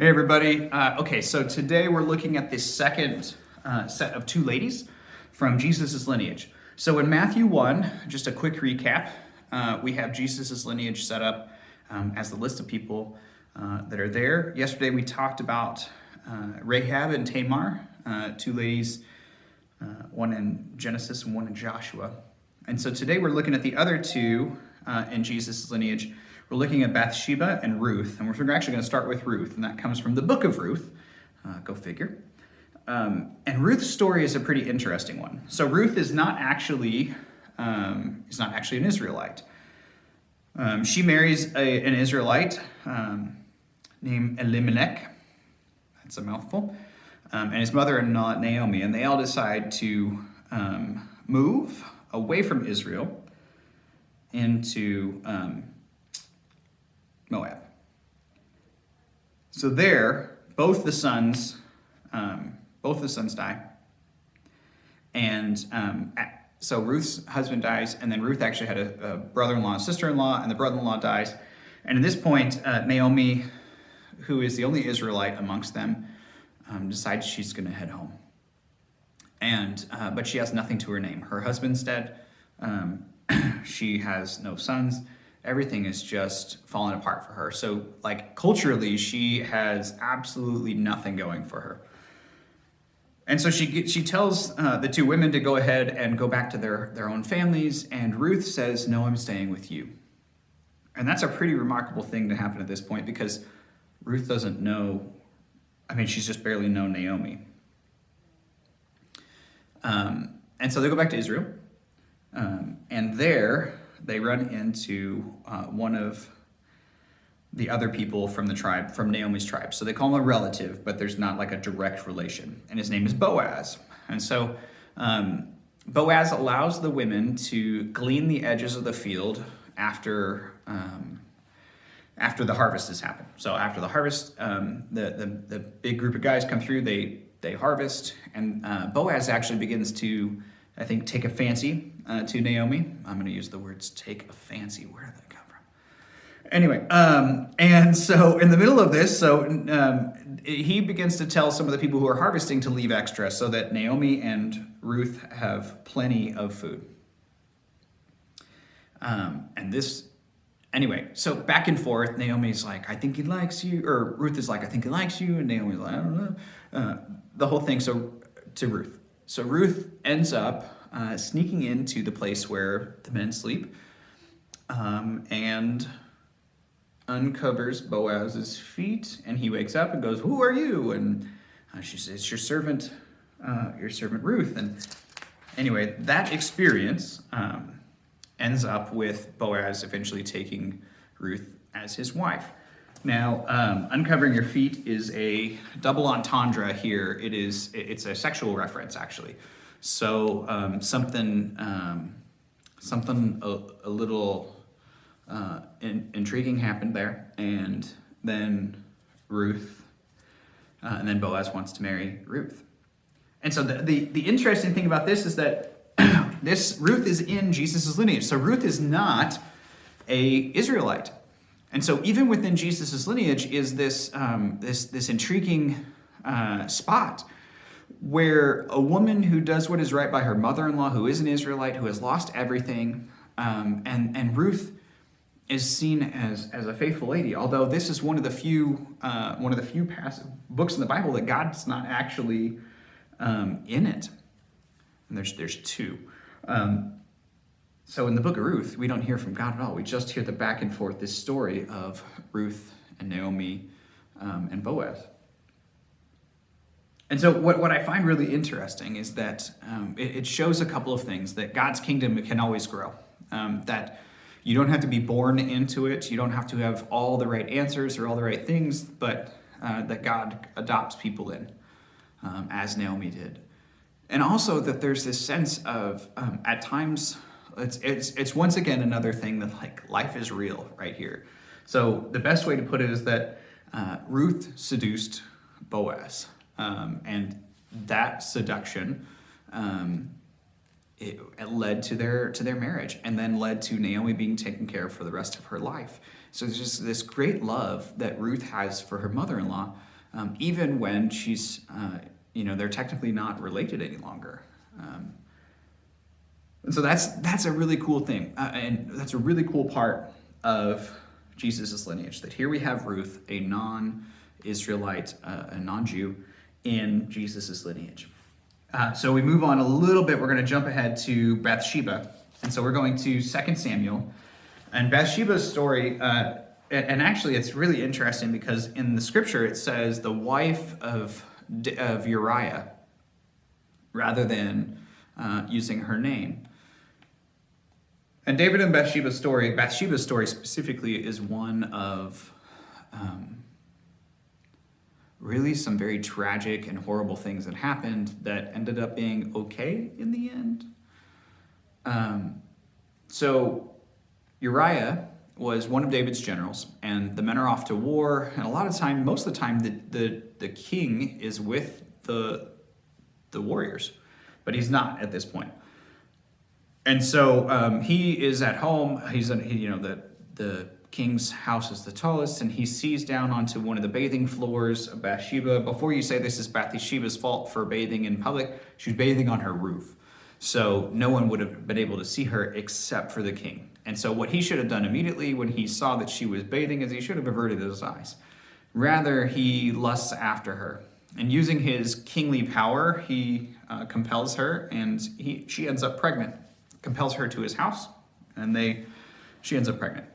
Hey everybody. Okay, so today we're looking at the second set of two ladies from Jesus' lineage. So in Matthew 1, just a quick recap, we have Jesus' lineage set up as the list of people that are there. Yesterday we talked about Rahab and Tamar, two ladies, one in Genesis and one in Joshua. And so today we're looking at the other two in Jesus' lineage. We're looking at Bathsheba and Ruth, and we're actually going to start with Ruth, and that comes from the book of Ruth. Go figure. And Ruth's story is a pretty interesting one. So Ruth is not actually an Israelite. She marries an Israelite named Elimelech. That's a mouthful. And his mother-in-law Naomi, and they all decide to move away from Israel into Moab. So there, both the sons die, and so Ruth's husband dies, and then Ruth actually had a brother-in-law and sister-in-law, and the brother-in-law dies. And at this point, Naomi, who is the only Israelite amongst them, decides she's going to head home. And but she has nothing to her name. Her husband's dead. She has no sons. Everything is just falling apart for her. So, like, culturally, she has absolutely nothing going for her. And so she tells the two women to go ahead and go back to their own families, and Ruth says, "No, I'm staying with you." And that's a pretty remarkable thing to happen at this point, because Ruth doesn't know, she's just barely known Naomi. And so they go back to Israel, and there they run into one of the other people from the tribe, from Naomi's tribe. So they call him a relative, but there's not like a direct relation. And his name is Boaz. And so Boaz allows the women to glean the edges of the field after the harvest has happened. So after the harvest, the big group of guys come through, they harvest, and Boaz actually begins to, I think, take a fancy to Naomi. I'm going to use the words "take a fancy." Where did that come from? Anyway, and so in the middle of this, he begins to tell some of the people who are harvesting to leave extra so that Naomi and Ruth have plenty of food. Anyway, so back and forth, Naomi's like, "I think he likes you," or Ruth is like, "I think he likes you," and Naomi's like, "I don't know." The whole thing, to Ruth. So Ruth ends up sneaking into the place where the men sleep, and uncovers Boaz's feet, and he wakes up and goes, "Who are you?" And she says, "It's your servant Ruth." And anyway, that experience ends up with Boaz eventually taking Ruth as his wife. Now, uncovering your feet is a double entendre here. It's a sexual reference, actually. So something a little intriguing happened there, and then Boaz wants to marry Ruth. And so the interesting thing about this is that this Ruth is in Jesus' lineage. So Ruth is not a Israelite. And so even within Jesus' lineage is this intriguing spot where a woman who does what is right by her mother-in-law, who is an Israelite, who has lost everything, and Ruth is seen as a faithful lady. Although this is one of the few books in the Bible that God's not actually in it. And there's two. So in the book of Ruth, we don't hear from God at all. We just hear the back and forth, this story of Ruth and Naomi and Boaz. And so what I find really interesting is that it shows a couple of things, that God's kingdom can always grow, that you don't have to be born into it, you don't have to have all the right answers or all the right things, but that God adopts people in, as Naomi did. And also that there's this sense of, at times, it's once again another thing that, like, life is real right here. So the best way to put it is that Ruth seduced Boaz, and that seduction it led to their marriage, and then led to Naomi being taken care of for the rest of her life. So there's just this great love that Ruth has for her mother-in-law, even when she's, they're technically not related any longer. And so that's a really cool thing, and that's a really cool part of Jesus' lineage, that here we have Ruth, a non-Israelite, a non-Jew, in Jesus' lineage. So we move on a little bit. We're going to jump ahead to Bathsheba. And so we're going to 2 Samuel. And Bathsheba's story, and actually it's really interesting because in the scripture it says the wife of Uriah rather than using her name. And David and Bathsheba's story specifically is one of really some very tragic and horrible things that happened that ended up being okay in the end. So Uriah was one of David's generals, and the men are off to war, and most of the time, the king is with the warriors, but he's not at this point. And so he is at home. The king's house is the tallest, and he sees down onto one of the bathing floors of Bathsheba. Before you say this is Bathsheba's fault for bathing in public, she's bathing on her roof. So no one would have been able to see her except for the king. And so what he should have done immediately when he saw that she was bathing is he should have averted his eyes. Rather, he lusts after her. And using his kingly power, he compels her, and she ends up pregnant. Compels her to his house, and she ends up pregnant.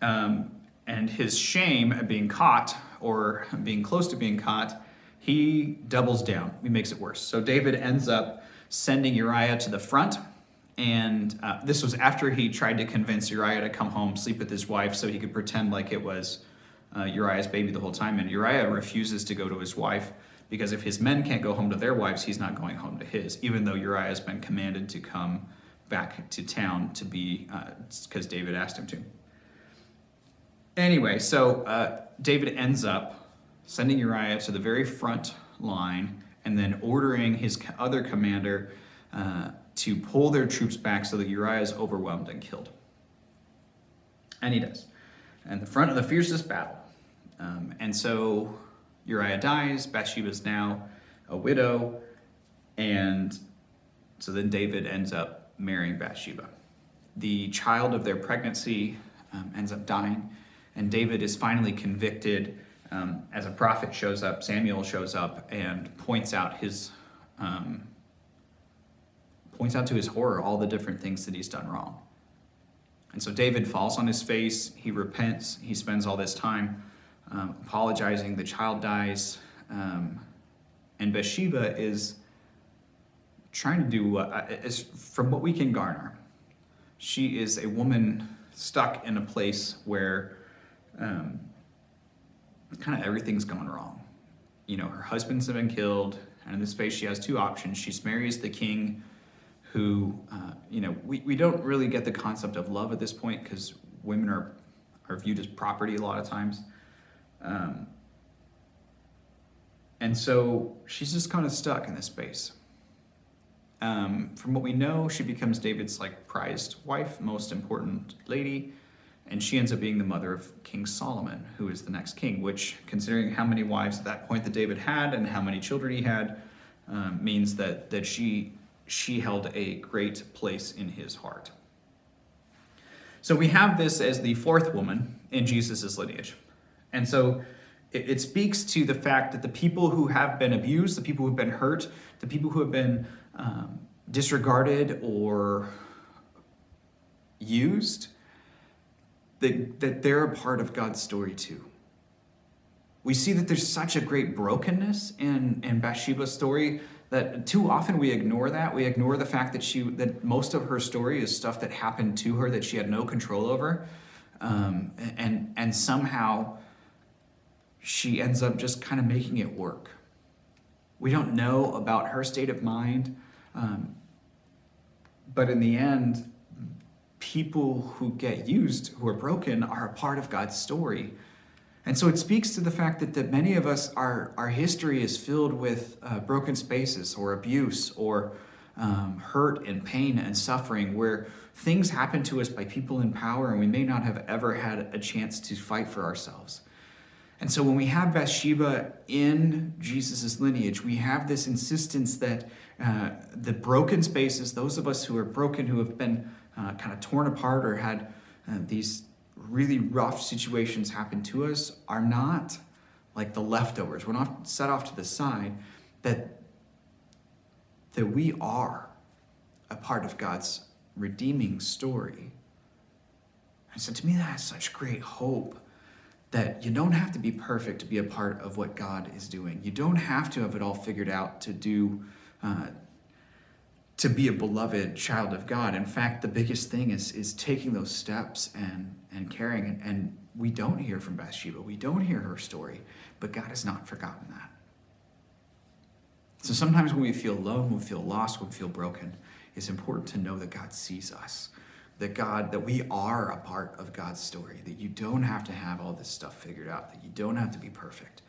And his shame at being caught, or being close to being caught, he doubles down. He makes it worse. So David ends up sending Uriah to the front, and this was after he tried to convince Uriah to come home, sleep with his wife, so he could pretend like it was Uriah's baby the whole time. And Uriah refuses to go to his wife, because if his men can't go home to their wives, he's not going home to his, even though Uriah has been commanded to come back to town to be, because David asked him to. Anyway, so David ends up sending Uriah to the very front line and then ordering his other commander to pull their troops back so that Uriah is overwhelmed and killed. And he does. And the front of the fiercest battle. And so Uriah dies, Bathsheba's now a widow, and so then David ends up marrying Bathsheba. The child of their pregnancy ends up dying, and David is finally convicted as a prophet shows up, Samuel shows up, and points out to his horror all the different things that he's done wrong. And so David falls on his face, he repents, he spends all this time apologizing, the child dies, and Bathsheba is trying to do, from what we can garner, she is a woman stuck in a place where kind of everything's gone wrong. Her husbands have been killed, and in this space she has 2 options. She marries the king, who, we don't really get the concept of love at this point because women are viewed as property a lot of times. And so she's just kind of stuck in this space. From what we know, she becomes David's prized wife, most important lady, and she ends up being the mother of King Solomon, who is the next king, which, considering how many wives at that point that David had and how many children he had, means that she held a great place in his heart. So we have this as the 4th woman in Jesus' lineage. And so it speaks to the fact that the people who have been abused, the people who have been hurt, the people who have been disregarded or used, that they're a part of God's story too. We see that there's such a great brokenness in Bathsheba's story that too often we ignore that. We ignore the fact that most of her story is stuff that happened to her that she had no control over, and somehow she ends up just kind of making it work. We don't know about her state of mind, but in the end, people who get used, who are broken, are a part of God's story. And so it speaks to the fact that many of us, our history is filled with broken spaces or abuse or hurt and pain and suffering, where things happen to us by people in power and we may not have ever had a chance to fight for ourselves. And so when we have Bathsheba in Jesus' lineage, we have this insistence that the broken spaces, those of us who are broken, who have been kind of torn apart or had these really rough situations happen to us, are not like the leftovers. We're not set off to the side, that we are a part of God's redeeming story. And so to me, that has such great hope, that you don't have to be perfect to be a part of what God is doing. You don't have to have it all figured out to be a beloved child of God. In fact, the biggest thing is taking those steps and caring. And we don't hear from Bathsheba. We don't hear her story, but God has not forgotten that. So sometimes when we feel alone, we feel lost, we feel broken, it's important to know that God sees us, that we are a part of God's story, that you don't have to have all this stuff figured out, that you don't have to be perfect.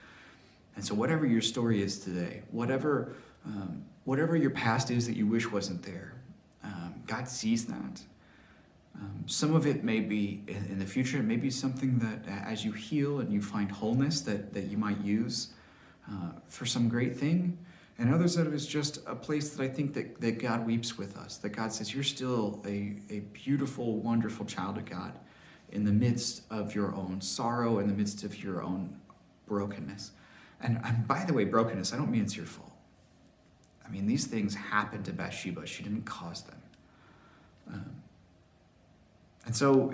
And so whatever your story is today, whatever your past is that you wish wasn't there, God sees that. Some of it may be in the future, it may be something that as you heal and you find wholeness that you might use for some great thing. And others of it is just a place that I think that God weeps with us, that God says, you're still a beautiful, wonderful child of God in the midst of your own sorrow, in the midst of your own brokenness. And by the way, brokenness, I don't mean it's your fault. I mean, these things happened to Bathsheba. She didn't cause them. And so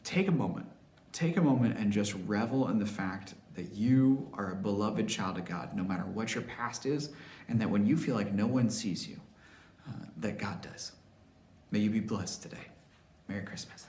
take a moment and just revel in the fact that you are a beloved child of God, no matter what your past is, and that when you feel like no one sees you, that God does. May you be blessed today. Merry Christmas.